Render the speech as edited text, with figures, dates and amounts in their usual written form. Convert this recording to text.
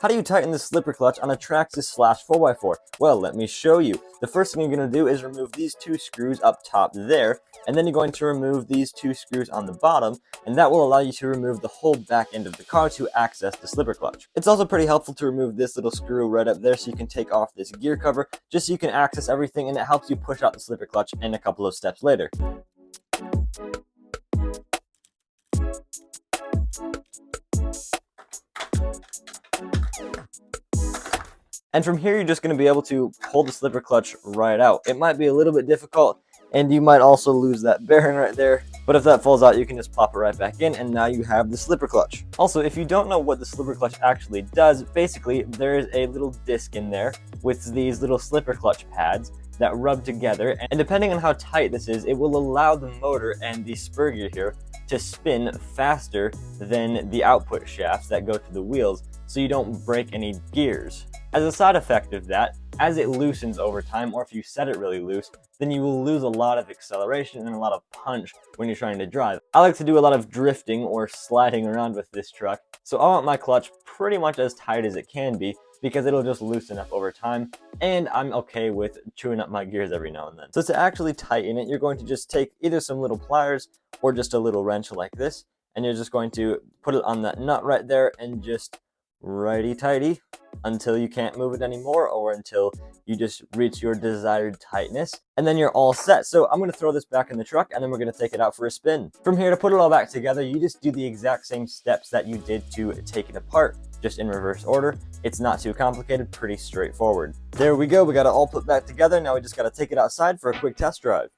How do you tighten the slipper clutch on a Traxxas / 4x4? Well, let me show you. The first thing you're going to do is remove these two screws up top there, and then you're going to remove these two screws on the bottom, and that will allow you to remove the whole back end of the car to access the slipper clutch. It's also pretty helpful to remove this little screw right up there so you can take off this gear cover, just so you can access everything, and it helps you push out the slipper clutch in a couple of steps later. And from here, you're just going to be able to pull the slipper clutch right out. It might be a little bit difficult, and you might also lose that bearing right there. But if that falls out, you can just pop it right back in, and now you have the slipper clutch. Also, if you don't know what the slipper clutch actually does, basically, there is a little disc in there with these little slipper clutch pads that rub together. And depending on how tight this is, it will allow the motor and the spur gear here to spin faster than the output shafts that go to the wheels, so you don't break any gears. As a side effect of that, as it loosens over time, or if you set it really loose, then you will lose a lot of acceleration and a lot of punch when you're trying to drive. I like to do a lot of drifting or sliding around with this truck, so I want my clutch pretty much as tight as it can be, because it'll just loosen up over time, and I'm okay with chewing up my gears every now and then. So to actually tighten it, you're going to just take either some little pliers or just a little wrench like this, and you're just going to put it on that nut right there and just righty-tighty until you can't move it anymore, or until you just reach your desired tightness, and then you're all set. So I'm going to throw this back in the truck, and then we're going to take it out for a spin. From here, to put it all back together, you just do the exact same steps that you did to take it apart, just in reverse order. It's not too complicated, pretty straightforward. There we go, we got it all put back together. Now we just got to take it outside for a quick test drive.